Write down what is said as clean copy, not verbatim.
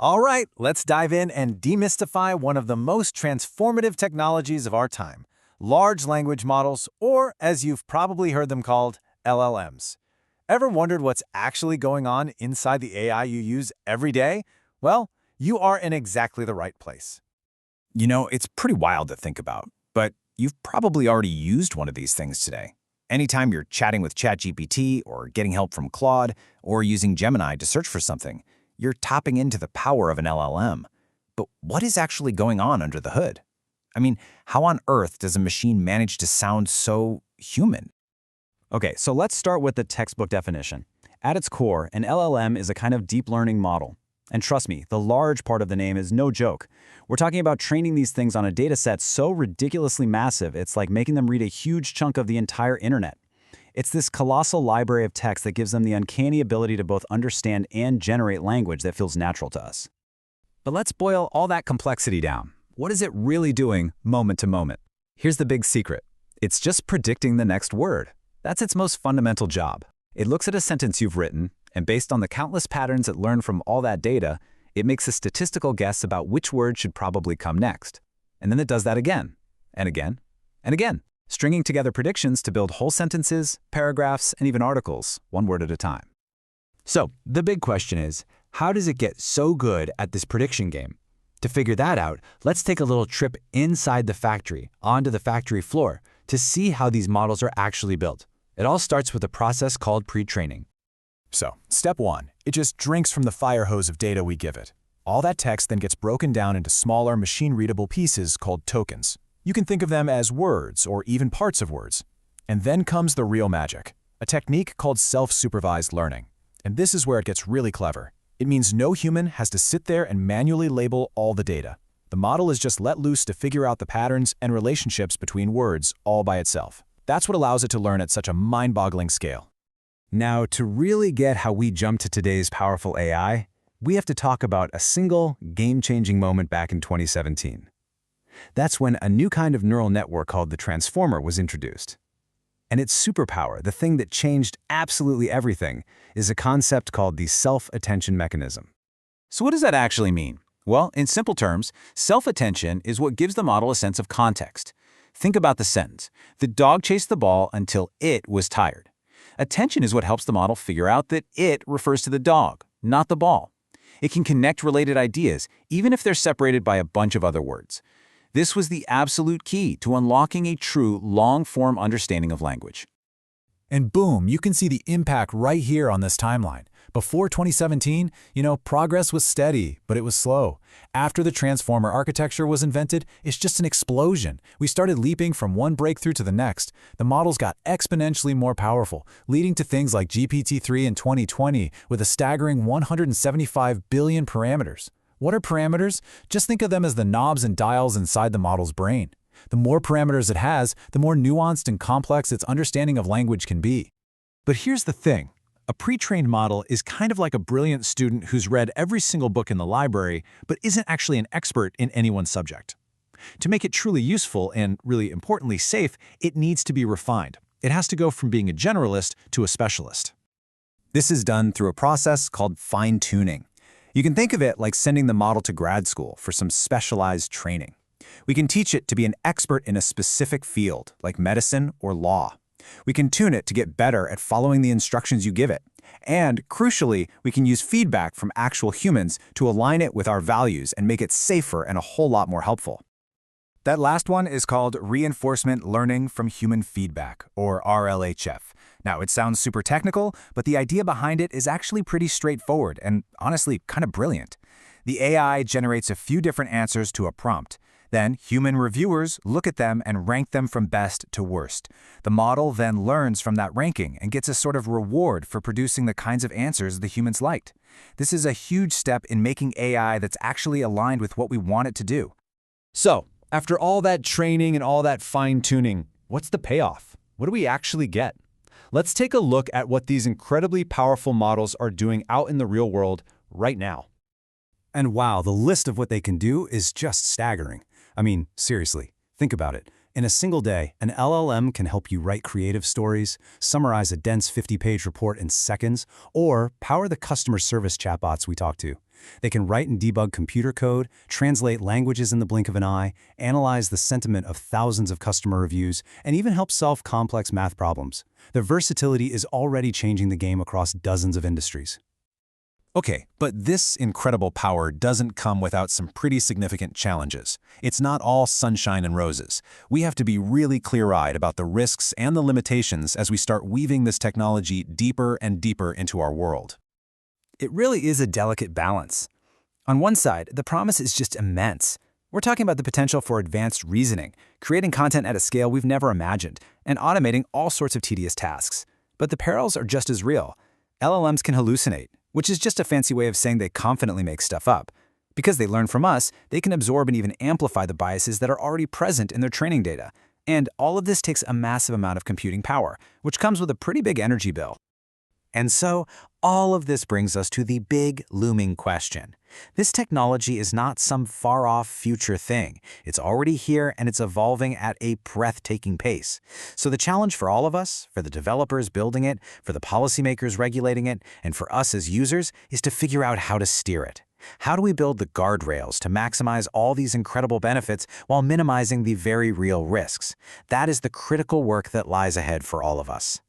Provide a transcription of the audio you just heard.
All right, let's dive in and demystify one of the most transformative technologies of our time, large language models, or as you've probably heard them called, LLMs. Ever wondered what's actually going on inside the AI you use every day? Well, you are in exactly the right place. It's pretty wild to think about, but you've probably already used one of these things today. Anytime you're chatting with ChatGPT or getting help from Claude or using Gemini to search for something, you're tapping into the power of an LLM. But what is actually going on under the hood? I mean, how on earth does a machine manage to sound so human? Okay, so let's start with the textbook definition. At its core, an LLM is a kind of deep learning model. And trust me, the large part of the name is no joke. We're talking about training these things on a data set so ridiculously massive, it's like making them read a huge chunk of the entire internet. It's this colossal library of text that gives them the uncanny ability to both understand and generate language that feels natural to us. But let's boil all that complexity down. What is it really doing moment to moment? Here's the big secret. It's just predicting the next word. That's its most fundamental job. It looks at a sentence you've written, and based on the countless patterns it learned from all that data, it makes a statistical guess about which word should probably come next. And then it does that again, and again, and again, stringing together predictions to build whole sentences, paragraphs, and even articles, one word at a time. So, the big question is, how does it get so good at this prediction game? To figure that out, let's take a little trip inside the factory, onto the factory floor, to see how these models are actually built. It all starts with a process called pre-training. So, step one, it just drinks from the fire hose of data we give it. All that text then gets broken down into smaller machine-readable pieces called tokens. You can think of them as words or even parts of words. And then comes the real magic, a technique called self-supervised learning. And this is where it gets really clever. It means no human has to sit there and manually label all the data. The model is just let loose to figure out the patterns and relationships between words all by itself. That's what allows it to learn at such a mind-boggling scale. Now, to really get how we jump to today's powerful AI, we have to talk about a single, game-changing moment back in 2017. That's when a new kind of neural network called the transformer was introduced. And its superpower, the thing that changed absolutely everything, is a concept called the self-attention mechanism. So what does that actually mean? Well, in simple terms, self-attention is what gives the model a sense of context. Think about the sentence. The dog chased the ball until it was tired. Attention is what helps the model figure out that it refers to the dog, not the ball. It can connect related ideas, even if they're separated by a bunch of other words. This was the absolute key to unlocking a true long-form understanding of language. And boom, you can see the impact right here on this timeline. Before 2017, progress was steady, but it was slow. After the transformer architecture was invented, it's just an explosion. We started leaping from one breakthrough to the next. The models got exponentially more powerful, leading to things like GPT-3 in 2020 with a staggering 175 billion parameters. What are parameters? Just think of them as the knobs and dials inside the model's brain. The more parameters it has, the more nuanced and complex its understanding of language can be. But here's the thing. A pre-trained model is kind of like a brilliant student who's read every single book in the library, but isn't actually an expert in any one subject. To make it truly useful and, really importantly, safe, it needs to be refined. It has to go from being a generalist to a specialist. This is done through a process called fine-tuning. You can think of it like sending the model to grad school for some specialized training. We can teach it to be an expert in a specific field, like medicine or law. We can tune it to get better at following the instructions you give it. And, crucially, we can use feedback from actual humans to align it with our values and make it safer and a whole lot more helpful. That last one is called reinforcement learning from human feedback, or RLHF. Now, it sounds super technical, but the idea behind it is actually pretty straightforward and, honestly, kind of brilliant. The AI generates a few different answers to a prompt. Then, human reviewers look at them and rank them from best to worst. The model then learns from that ranking and gets a sort of reward for producing the kinds of answers the humans liked. This is a huge step in making AI that's actually aligned with what we want it to do. So, after all that training and all that fine-tuning, what's the payoff? What do we actually get? Let's take a look at what these incredibly powerful models are doing out in the real world right now. And wow, the list of what they can do is just staggering. I mean, seriously, think about it. In a single day, an LLM can help you write creative stories, summarize a dense 50-page report in seconds, or power the customer service chatbots we talk to. They can write and debug computer code, translate languages in the blink of an eye, analyze the sentiment of thousands of customer reviews, and even help solve complex math problems. Their versatility is already changing the game across dozens of industries. Okay, but this incredible power doesn't come without some pretty significant challenges. It's not all sunshine and roses. We have to be really clear-eyed about the risks and the limitations as we start weaving this technology deeper and deeper into our world. It really is a delicate balance. On one side, the promise is just immense. We're talking about the potential for advanced reasoning, creating content at a scale we've never imagined, and automating all sorts of tedious tasks. But the perils are just as real. LLMs can hallucinate, which is just a fancy way of saying they confidently make stuff up. Because they learn from us, they can absorb and even amplify the biases that are already present in their training data. And all of this takes a massive amount of computing power, which comes with a pretty big energy bill. And so, all of this brings us to the big, looming question. This technology is not some far-off future thing. It's already here and it's evolving at a breathtaking pace. So the challenge for all of us, for the developers building it, for the policymakers regulating it, and for us as users, is to figure out how to steer it. How do we build the guardrails to maximize all these incredible benefits while minimizing the very real risks? That is the critical work that lies ahead for all of us.